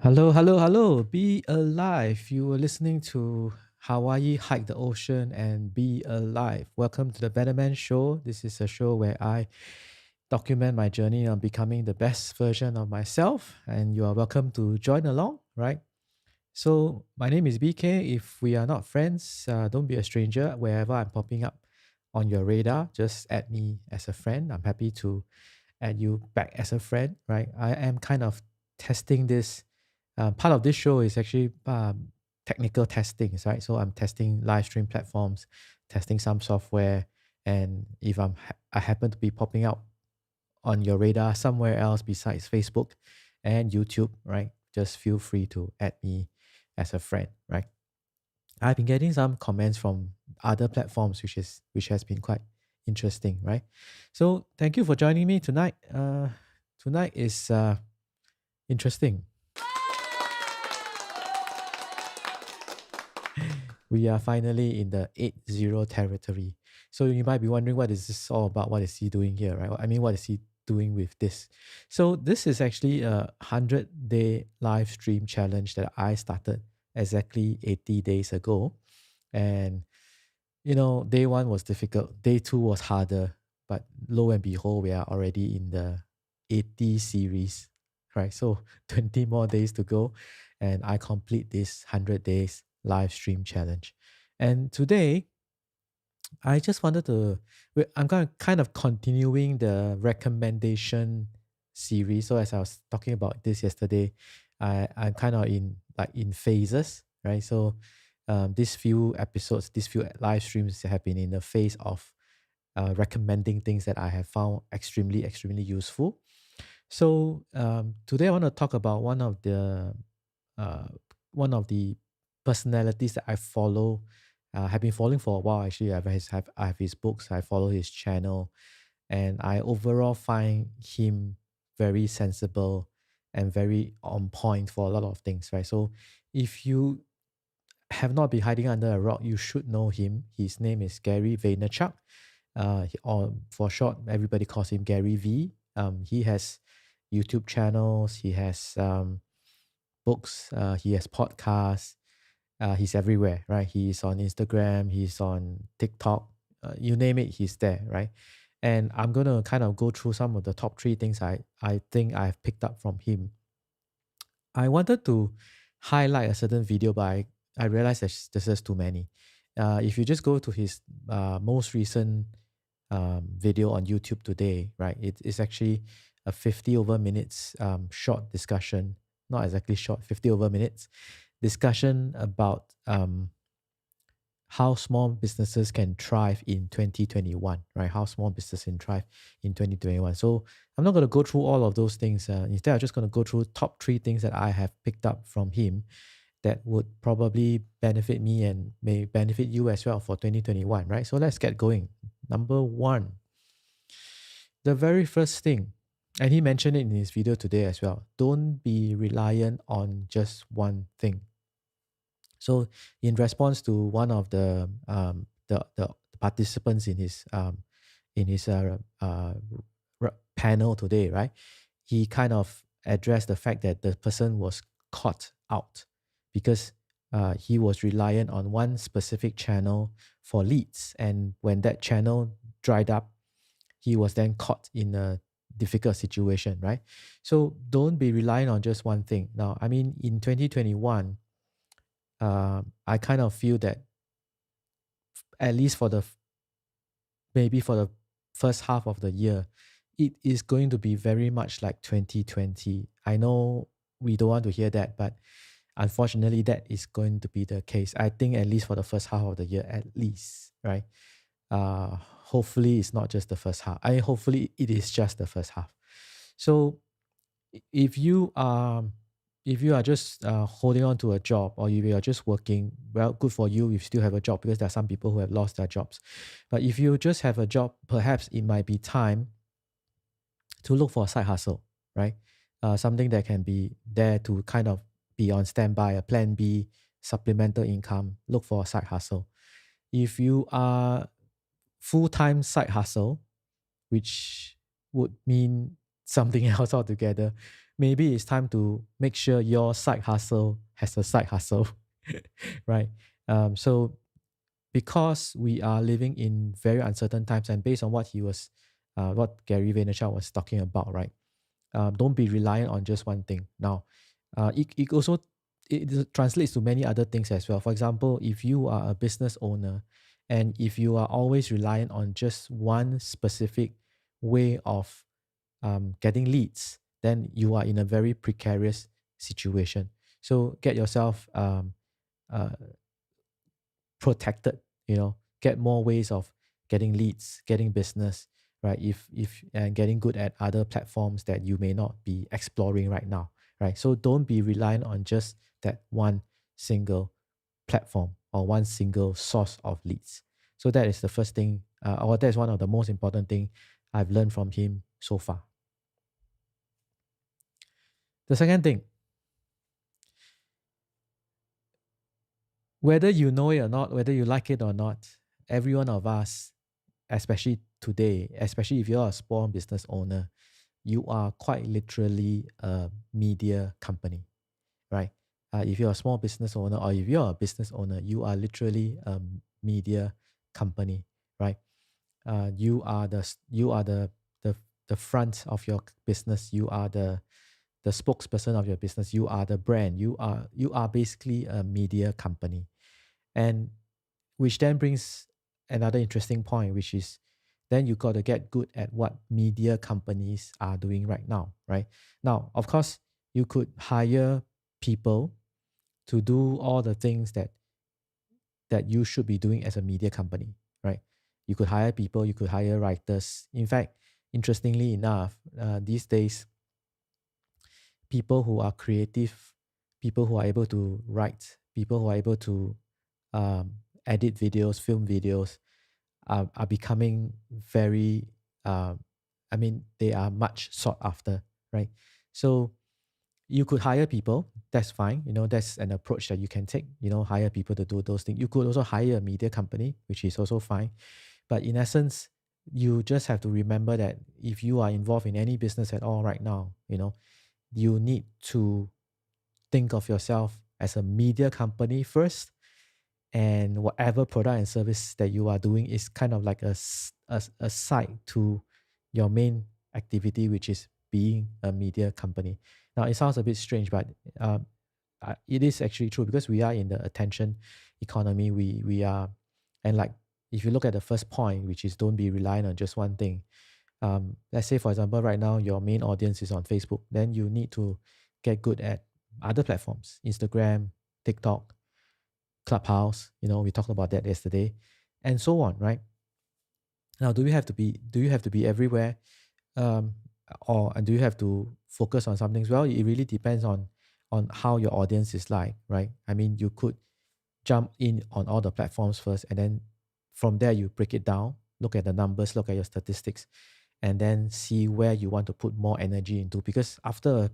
Hello, hello, hello. Be alive. You were listening to Hawaii Hike the Ocean and Be Alive. Welcome to the Better Man Show. This is a show where I document my journey on becoming the best version of myself, and you are welcome to join along, right? So, my name is BK. If we are not friends, don't be a stranger. Wherever I'm popping up on your radar, just add me as a friend. I'm happy to add you back as a friend, right? I am kind of testing this. Part of this show is actually technical testing, right? So I'm testing live stream platforms, testing some software, and if I happen to be popping out on your radar somewhere else besides Facebook and YouTube, right? Just feel free to add me as a friend, right? I've been getting some comments from other platforms, which has been quite interesting, right? So thank you for joining me tonight. Tonight is interesting. We are finally in the 8-0 territory. So you might be wondering, what is this all about? What is he doing here, right? I mean, what is he doing with this? So this is actually a 100-day live stream challenge that I started exactly 80 days ago. And, day one was difficult. Day two was harder. But lo and behold, we are already in the 80 series, right? So 20 more days to go. And I complete this 100 days live stream challenge. And today, I just wanted to, I'm kind of continuing the recommendation series. So as I was talking about this yesterday, I'm kind of in phases, right? So these few episodes, these few live streams have been in the phase of recommending things that I have found extremely, extremely useful. So today I want to talk about uh, one of the personalities that I follow. Have been following for a while. Actually, I have his books. I follow his channel, and I overall find him very sensible and very on point for a lot of things. Right. So, if you have not been hiding under a rock, you should know him. His name is Gary Vaynerchuk. Or for short, everybody calls him Gary V. He has YouTube channels. He has books. He has podcasts. He's everywhere, right? He's on Instagram. He's on TikTok. You name it, he's there, right? And I'm gonna kind of go through some of the top three things I think I've picked up from him. I wanted to highlight a certain video, but I realized there's just too many. If you just go to his most recent video on YouTube today, right? It's actually a 50 over minutes short discussion, not exactly short, 50 over minutes discussion about how small businesses can thrive in 2021, right? How small businesses can thrive in 2021. So I'm not going to go through all of those things. Instead, I'm just going to go through top three things that I have picked up from him that would probably benefit me and may benefit you as well for 2021, right? So let's get going. Number one, the very first thing, and he mentioned it in his video today as well, don't be reliant on just one thing. So, in response to one of the participants in his panel today, right? He kind of addressed the fact that the person was caught out because he was reliant on one specific channel for leads, and when that channel dried up, he was then caught in a difficult situation, right? So don't be relying on just one thing. Now, I mean, in 2021, I kind of feel that at least maybe for the first half of the year, it is going to be very much like 2020. I know we don't want to hear that, but unfortunately, that is going to be the case. I think at least for the first half of the year, at least, right? Hopefully, it's not just the first half. Hopefully, it is just the first half. So, if you are just holding on to a job, or if you are just working, well, good for you, you still have a job, because there are some people who have lost their jobs. But if you just have a job, perhaps it might be time to look for a side hustle, right? Something that can be there to kind of be on standby, a plan B, supplemental income. Look for a side hustle. If you are full-time side hustle, which would mean something else altogether. Maybe it's time to make sure your side hustle has a side hustle, right? So because we are living in very uncertain times, and based on what Gary Vaynerchuk was talking about, right? Don't be reliant on just one thing. Now, it also translates to many other things as well. For example, if you are a business owner, and if you are always reliant on just one specific way of getting leads, then you are in a very precarious situation. So get yourself uh, protected, get more ways of getting leads, getting business, right? If and getting good at other platforms that you may not be exploring right now, right? So don't be reliant on just that one single platform or one single source of leads. So that is the first thing, or that is one of the most important thing I've learned from him so far. The second thing, whether you know it or not, whether you like it or not, every one of us, especially today, especially if you're a small business owner, you are quite literally a media company, right? If you're a small business owner, or if you're a business owner, you are literally a media company, right? You are the the front of your business. You are the spokesperson of your business. You are the brand. You are basically a media company, and which then brings another interesting point, which is then you got to get good at what media companies are doing right now, right? Now, of course, you could hire people to do all the things that you should be doing as a media company, right? You could hire people, you could hire writers. In fact, interestingly enough, these days, people who are creative, people who are able to write, people who are able to edit videos, film videos, are becoming very, they are much sought after, right? So you could hire people, that's fine. That's an approach that you can take, hire people to do those things. You could also hire a media company, which is also fine. But in essence, you just have to remember that if you are involved in any business at all right now, you need to think of yourself as a media company first, and whatever product and service that you are doing is kind of like a side to your main activity, which is being a media company. Now, it sounds a bit strange, but it is actually true, because we are in the attention economy. We are, and like, if you look at the first point, which is don't be reliant on just one thing. Let's say, for example, right now your main audience is on Facebook, then you need to get good at other platforms: Instagram, TikTok, Clubhouse. We talked about that yesterday, and so on, right? Now, do you have to be everywhere, um, or do you have to focus on some things? Well, it really depends on how your audience is like, right? I mean, you could jump in on all the platforms first, and then from there you break it down, look at the numbers, look at your statistics, and then see where you want to put more energy into. Because after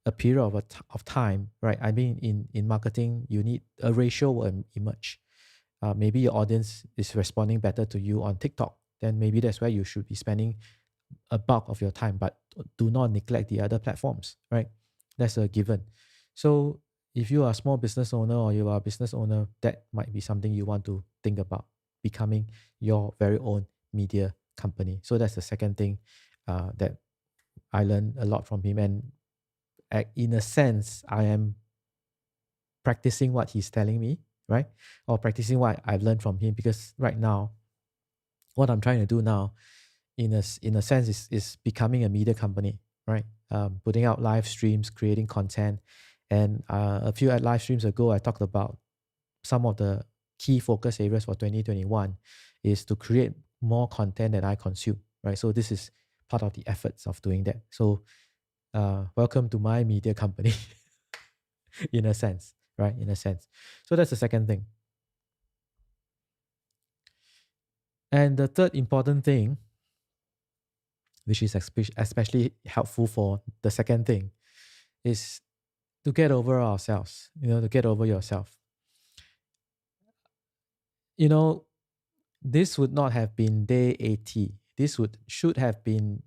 a period of time, right? I mean, in marketing, you need a ratio will emerge. Maybe your audience is responding better to you on TikTok, then maybe that's where you should be spending a bulk of your time, but do not neglect the other platforms, right? That's a given. So if you are a small business owner, or you are a business owner, that might be something you want to think about, becoming your very own media company. So that's the second thing that I learned a lot from him. And in a sense, I am practicing what he's telling me, right? Or practicing what I've learned from him, because right now, what I'm trying to do now, in a sense, is becoming a media company, right? Putting out live streams, creating content. And a few live streams ago, I talked about some of the key focus areas for 2021 is to create more content that I consume, right? So this is part of the efforts of doing that. So welcome to my media company, in a sense, right? In a sense. So that's the second thing. And the third important thing, which is especially helpful for the second thing, is to get over ourselves, to get over yourself. You know, this would not have been day 80. This should have been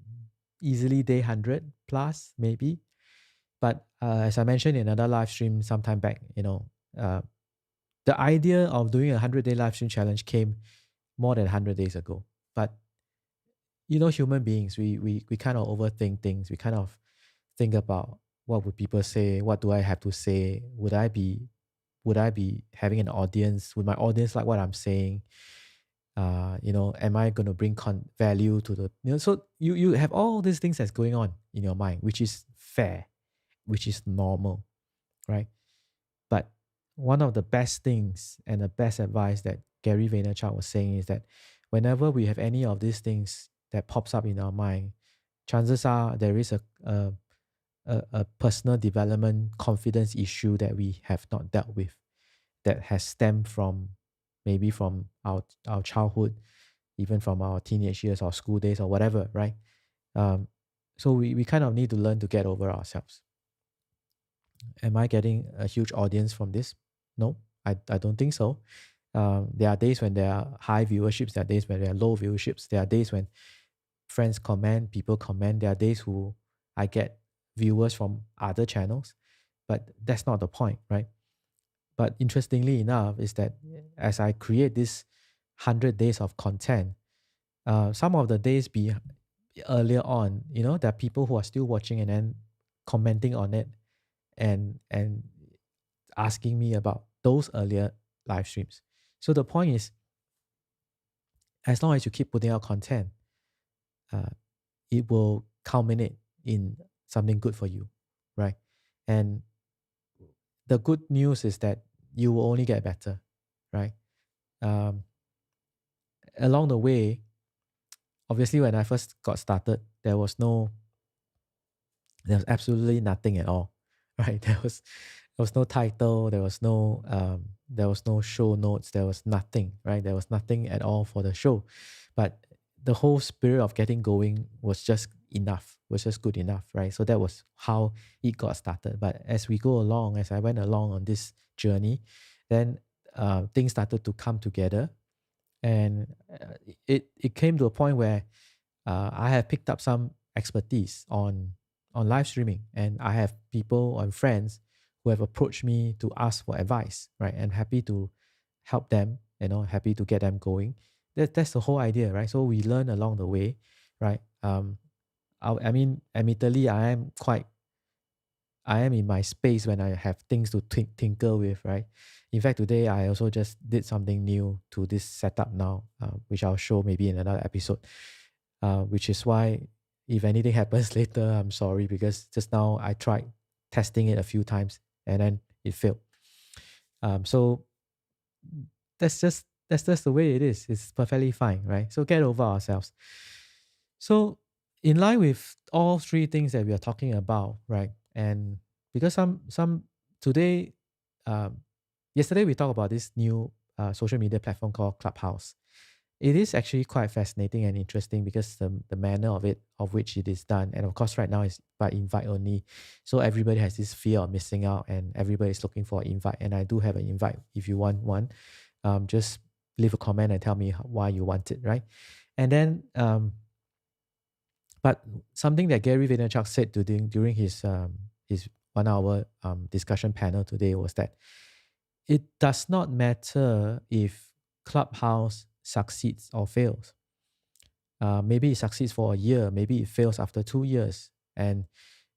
easily day 100 plus maybe. But as I mentioned in another live stream sometime back, uh, the idea of doing a 100-day live stream challenge came more than 100 days ago. But human beings, we kind of overthink things. We kind of think about what would people say, what do I have to say, would I be having an audience, would my audience like what I'm saying, am I going to bring value to the, so you have all these things that's going on in your mind, which is fair, which is normal, right? But one of the best things and the best advice that Gary Vaynerchuk was saying is that whenever we have any of these things that pops up in our mind, chances are there is a personal development confidence issue that we have not dealt with, that has stemmed from maybe from our childhood, even from our teenage years or school days or whatever, right? Um, so we kind of need to learn to get over ourselves. Am I getting a huge audience from this? No, I don't think so. There are days when there are high viewerships, there are days when there are low viewerships, there are days when friends comment, people comment, there are days who I get viewers from other channels, but that's not the point, right? But interestingly enough, is that as I create this 100 days of content, some of the days be earlier on, there are people who are still watching and then commenting on it and asking me about those earlier live streams. So the point is, as long as you keep putting out content, uh, it will culminate in something good for you, right? And the good news is that you will only get better, right? Um, Along the way, obviously, when I first got started, there was absolutely nothing at all, right? There was no title, there was no show notes, there was nothing, right? There was nothing at all for the show, but the whole spirit of getting going was just enough, was just good enough, right? So that was how it got started. But as we go along, as I went along on this journey, then things started to come together, and it came to a point where I have picked up some expertise on live streaming, and I have people and friends who have approached me to ask for advice, right? And happy to help them, happy to get them going. That's the whole idea, right? So we learn along the way, right? I mean, admittedly, I am in my space when I have things to tinker with, right? In fact, today I also just did something new to this setup now, which I'll show maybe in another episode. Which is why if anything happens later, I'm sorry, because just now I tried testing it a few times and then it failed. So that's just the way it is. It's perfectly fine, right? So get over ourselves. So in line with all three things that we are talking about, right? And because some today, um, yesterday we talked about this new social media platform called Clubhouse. It is actually quite fascinating and interesting because the manner of which it is done, and of course right now is by invite only, so everybody has this fear of missing out, and everybody is looking for an invite. And I do have an invite if you want one. Just leave a comment and tell me why you want it, right? And then but something that Gary Vaynerchuk said during his 1 hour discussion panel today was that it does not matter if Clubhouse succeeds or fails. Maybe it succeeds for a year, maybe it fails after 2 years, and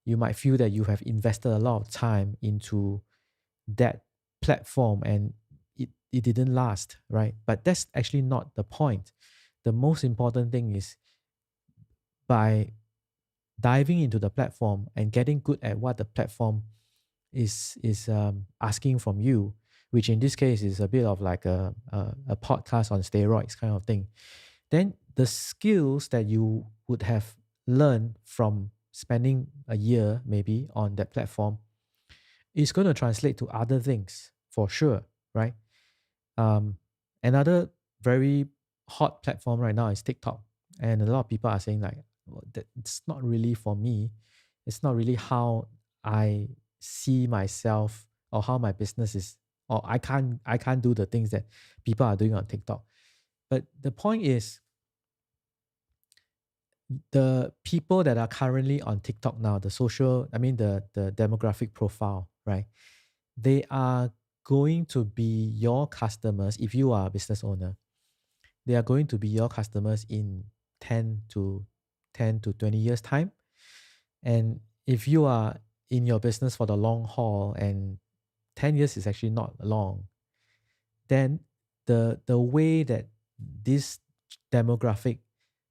you might feel that you have invested a lot of time into that platform and it didn't last, right? But that's actually not the point. The most important thing is by diving into the platform and getting good at what the platform is asking from you, which in this case is a bit of like a podcast on steroids kind of thing, then the skills that you would have learned from spending a year maybe on that platform is going to translate to other things for sure, right? Another very hot platform right now is TikTok, and a lot of people are saying like, well, it's not really for me. It's not really how I see myself or how my business is, or I can't do the things that people are doing on TikTok. But the point is, the people that are currently on TikTok now, the demographic profile, right? They are going to be your customers if you are a business owner. They are going to be your customers in 10 to 20 years time. And if you are in your business for the long haul, and 10 years is actually not long, then the way that this demographic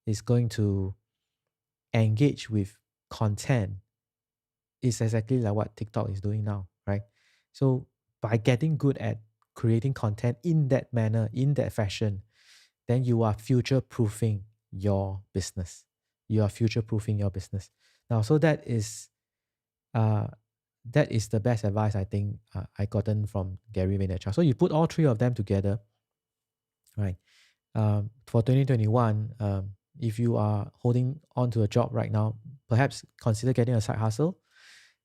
is going to engage with content is exactly like what TikTok is doing now, right? So by getting good at creating content in that manner, in that fashion, then you are future proofing your business. You are future proofing your business. Now, so uh, that is the best advice I think I gotten from Gary Vaynerchuk. So you put all three of them together, right? For 2021, if you are holding on to a job right now, perhaps consider getting a side hustle.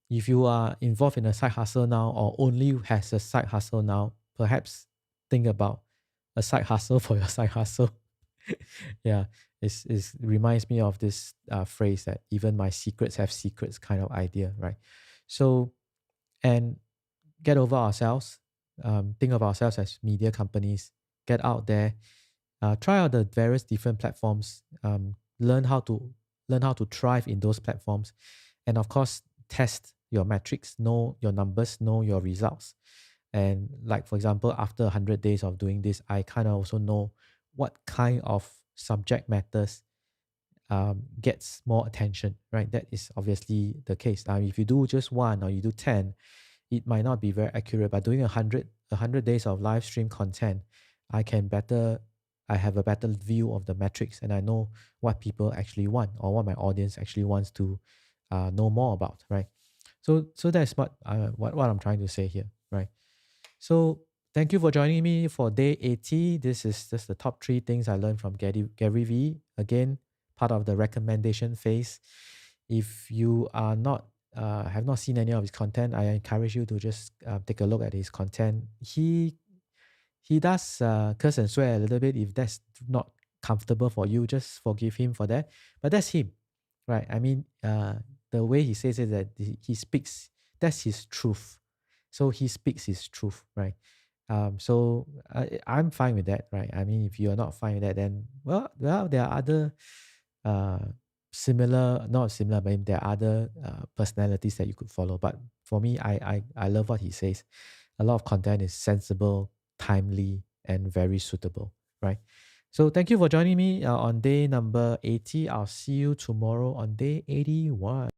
If you are involved in a side hustle now or only has a side hustle now, perhaps think about a side hustle for your side hustle. Yeah, it reminds me of this phrase that even my secrets have secrets kind of idea, right? So, and get over ourselves, think of ourselves as media companies, get out there, try out the various different platforms, learn how to thrive in those platforms, and of course test your metrics, know your numbers, know your results. And like for example, after 100 days of doing this, I kind of also know what kind of subject matters gets more attention, right? That is obviously the case. If you do just one or you do 10, it might not be very accurate. But doing 100 days of live stream content, I have a better view of the metrics, and I know what people actually want or what my audience actually wants to know more about, right? So that's what I'm trying to say here, right? So thank you for joining me for day 80. This is just the top 3 things I learned from Gary V. Again, part of the recommendation phase. If you are not have not seen any of his content, I encourage you to just take a look at his content. He does curse and swear a little bit. If that's not comfortable for you, just forgive him for that. But that's him, right? I mean, the way he says it, that he speaks, that's his truth. So he speaks his truth, right? So I'm fine with that, right? I mean, if you are not fine with that, then well, there are other uh, not similar, but there are other personalities that you could follow. But for me, I love what he says. A lot of content is sensible, timely, and very suitable, right? So thank you for joining me on day number 80. I'll see you tomorrow on day 81.